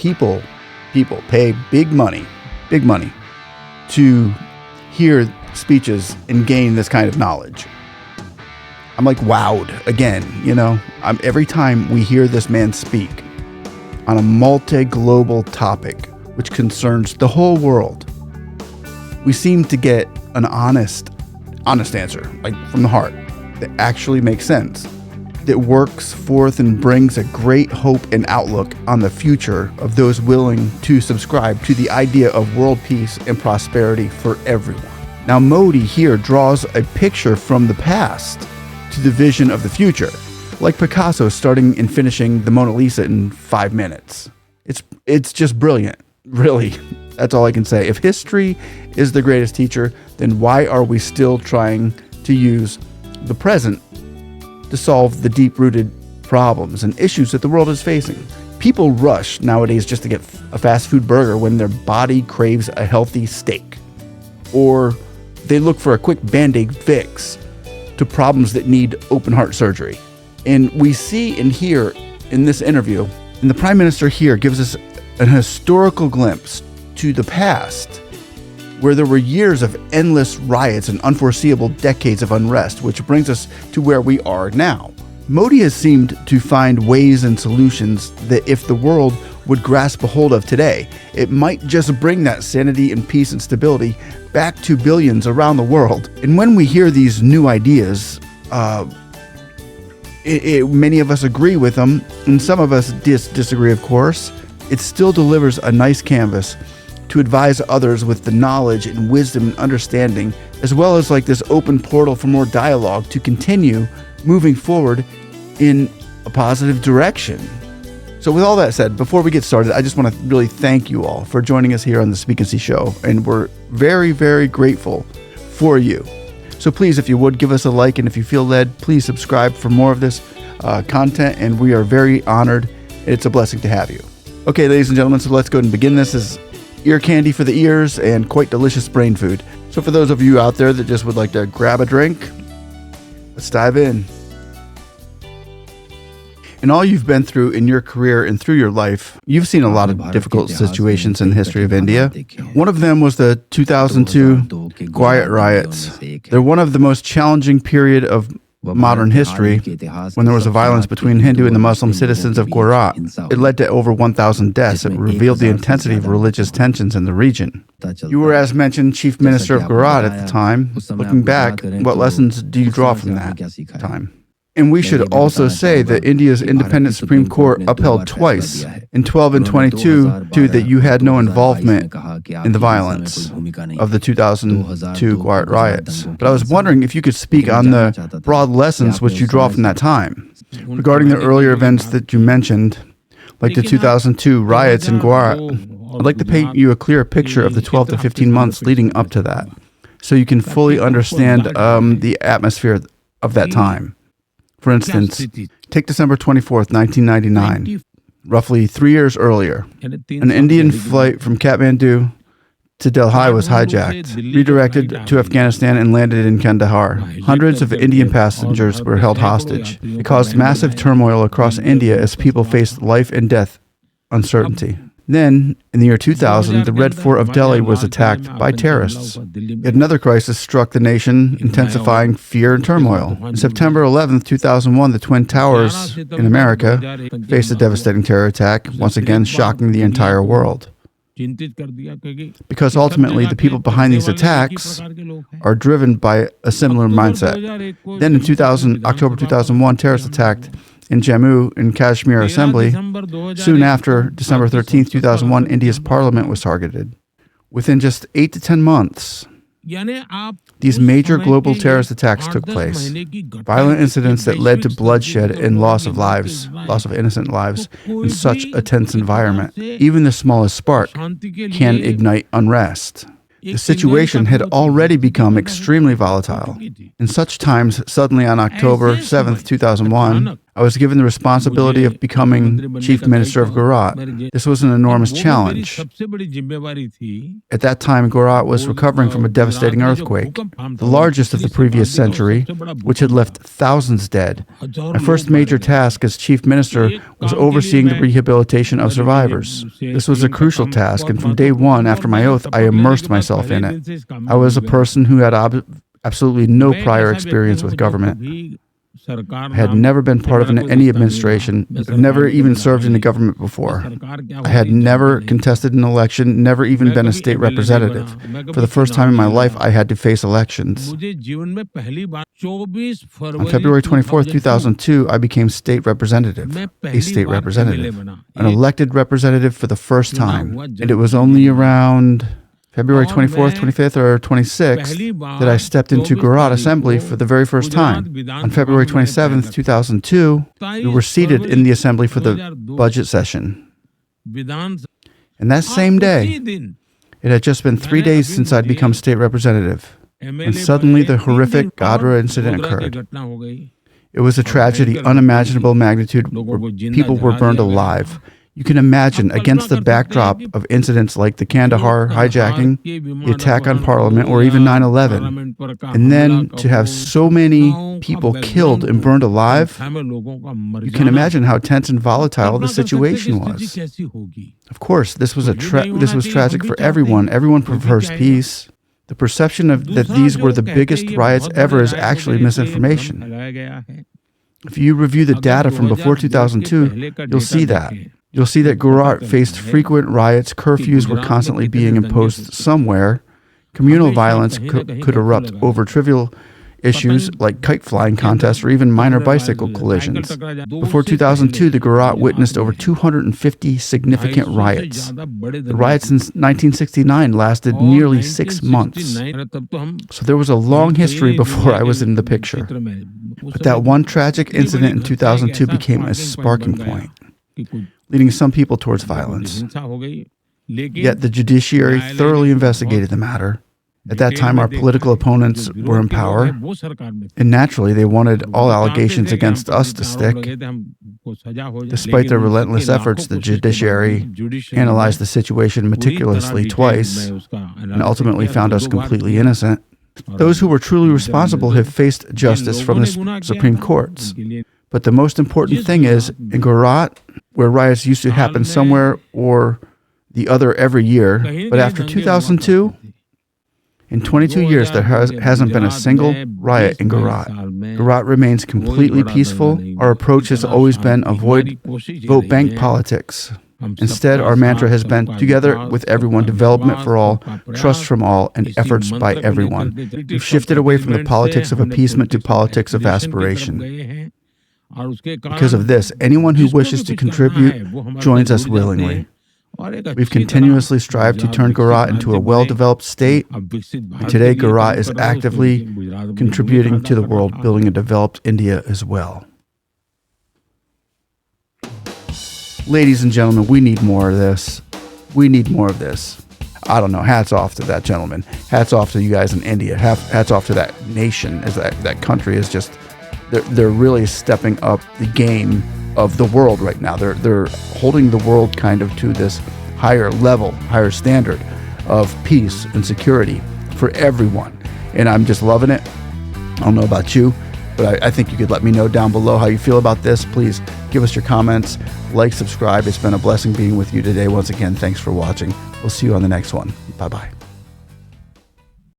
people pay big money to hear speeches and gain this kind of knowledge. I'm like wowed again, every time we hear this man speak on a multi-global topic which concerns the whole world, we seem to get an honest answer, like from the heart, that actually makes sense, that works forth and brings a great hope and outlook on the future of those willing to subscribe to the idea of world peace and prosperity for everyone. Now, Modi here draws a picture from the past to the vision of the future, like Picasso starting and finishing the Mona Lisa in 5 minutes. It's just brilliant, really. That's all I can say. If history is the greatest teacher, then why are we still trying to use the present to solve the deep-rooted problems and issues that the world is facing? People rush nowadays just to get a fast food burger when their body craves a healthy steak, or they look for a quick Band-Aid fix to problems that need open heart surgery. And we see and hear in this interview, and the Prime Minister here gives us an historical glimpse to the past, where there were years of endless riots and unforeseeable decades of unrest, which brings us to where we are now. Modi has seemed to find ways and solutions that if the world would grasp a hold of today, it might just bring that sanity and peace and stability back to billions around the world. And when we hear these new ideas, many of us agree with them, and some of us disagree, of course. It still delivers a nice canvas to advise others with the knowledge and wisdom and understanding, as well as like this open portal for more dialogue to continue moving forward in a positive direction. So with all that said, before we get started, I just want to really thank you all for joining us here on the Speak and See show, and we're very, very grateful for you. So please, if you would, give us a like, and if you feel led, please subscribe for more of this content, and we are very honored. It's a blessing to have you. Okay, ladies and gentlemen, so let's go ahead and begin. This is ear candy for the ears and quite delicious brain food. So for those of you out there that just would like to grab a drink, let's dive in. In all you've been through in your career and through your life, you've seen a lot of difficult situations in the history of India. One of them was the 2002 Godhra riots. They're one of the most challenging period of modern history, when there was a violence between Hindu and the Muslim citizens of Godhra. It led to over 1,000 deaths. It revealed the intensity of religious tensions in the region. You were, as mentioned, Chief Minister of Godhra at the time. Looking back, what lessons do you draw from that time? And we should also say that India's independent Supreme Court upheld twice, in 12 and 22, that you had no involvement in the violence of the 2002 Godhra riots. But I was wondering if you could speak on the broad lessons which you draw from that time. Regarding the earlier events that you mentioned, like the 2002 riots in Godhra, I'd like to paint you a clear picture of the 12 to 15 months leading up to that, so you can fully understand the atmosphere of that time. For instance, take December 24th, 1999, roughly 3 years earlier. An Indian flight from Kathmandu to Delhi was hijacked, redirected to Afghanistan, and landed in Kandahar. Hundreds of Indian passengers were held hostage. It caused massive turmoil across India as people faced life and death uncertainty. Then, in the year 2000, the Red Fort of Delhi was attacked by terrorists. Yet another crisis struck the nation, intensifying fear and turmoil. On September 11, 2001, the Twin Towers in America faced a devastating terror attack, once again shocking the entire world. Because ultimately, the people behind these attacks are driven by a similar mindset. Then in October 2001, terrorists attacked in Jammu and Kashmir Assembly. Soon after, December 13, 2001, India's parliament was targeted. Within just 8 to 10 months, these major global terrorist attacks took place. Violent incidents that led to bloodshed and loss of innocent lives in such a tense environment. Even the smallest spark can ignite unrest. The situation had already become extremely volatile. In such times, suddenly on October 7th, 2001, I was given the responsibility of becoming chief minister of Gujarat. This was an enormous challenge. At that time, Gujarat was recovering from a devastating earthquake, the largest of the previous century, which had left thousands dead. My first major task as chief minister was overseeing the rehabilitation of survivors. This was a crucial task, and from day one after my oath, I immersed myself in it. I was a person who had absolutely no prior experience with government. I had never been part of any administration, never even served in the government before. I had never contested an election, never even been a state representative. For the first time in my life, I had to face elections. On February 24th, 2002, I became state representative, a state representative, an elected representative for the first time. And it was only around February 24th, 25th, or 26th that I stepped into Gujarat Assembly for the very first time. On February 27th, 2002, we were seated in the Assembly for the budget session. And that same day, it had just been 3 days since I'd become state representative. And suddenly the horrific Godhra incident occurred. It was a tragedy unimaginable magnitude where people were burned alive. You can imagine, against the backdrop of incidents like the Kandahar hijacking, the attack on Parliament, or even 9/11, and then to have so many people killed and burned alive, you can imagine how tense and volatile the situation was. Of course, this was tragic for everyone. Everyone prefers peace. The perception that these were the biggest riots ever is actually misinformation. If you review the data from before 2002, you'll see that. You'll see that Gujarat faced frequent riots, curfews were constantly being imposed somewhere, communal violence could erupt over trivial issues like kite flying contests or even minor bicycle collisions. Before 2002, the Gujarat witnessed over 250 significant riots. The riots in 1969 lasted nearly 6 months. So there was a long history before I was in the picture. But that one tragic incident in 2002 became a sparking point, leading some people towards violence. Yet the judiciary thoroughly investigated the matter. At that time, our political opponents were in power, and naturally, they wanted all allegations against us to stick. Despite their relentless efforts, the judiciary analyzed the situation meticulously twice and ultimately found us completely innocent. Those who were truly responsible have faced justice from the Supreme Courts. But the most important thing is, in Gujarat, where riots used to happen somewhere or the other every year, but after 2002, in 22 years, there hasn't been a single riot in Gujarat. Gujarat remains completely peaceful. Our approach has always been avoid vote bank politics. Instead, our mantra has been together with everyone, development for all, trust from all, and efforts by everyone. We've shifted away from the politics of appeasement to politics of aspiration. Because of this, anyone who wishes to contribute joins us willingly. We've continuously strived to turn Gujarat into a well-developed state, and today Gujarat is actively contributing to the world, building a developed India as well. Ladies and gentlemen, we need more of this. We need more of this. I don't know. Hats off to that gentleman. Hats off to you guys in India. Hats off to that nation. As that country is just, they're really stepping up the game of the world right now. They're holding the world kind of to this higher level, higher standard of peace and security for everyone. And I'm just loving it. I don't know about you, but I think you could let me know down below how you feel about this. Please give us your comments, like, subscribe. It's been a blessing being with you today. Once again, thanks for watching. We'll see you on the next one. Bye-bye.